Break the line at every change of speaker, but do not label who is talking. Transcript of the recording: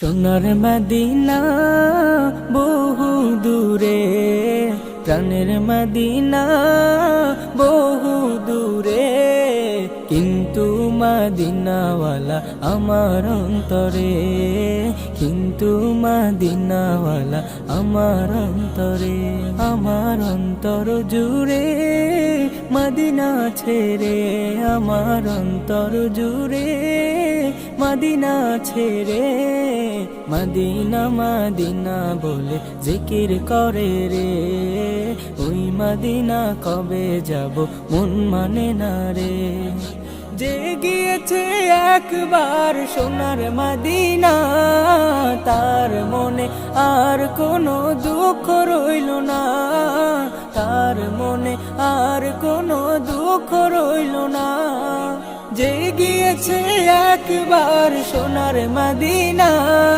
সোনার মদিনা বহু দূরে, প্রাণের মদিনা বহু দূরে, কিন্তু মদিনাওয়ালা আমার অন্তরে, কিন্তু মদিনাওয়ালা আমার অন্তরে। আমার অন্তর জুড়ে মদিনা ছেড়ে, আমার অন্তর জুড়ে মদিনা ছেড়ে, মদিনা মদিনা বলে জিকির করে রে। ওই মদিনা কবে যাব মন মানে না রে। যে গিয়েছে একবার সোনার মদিনা, তার মনে আর কোনো দুঃখ রইল না, তার মনে আর কোনো দুঃখ রইল না। যে গিয়েছে একবার সোনার মদিনা।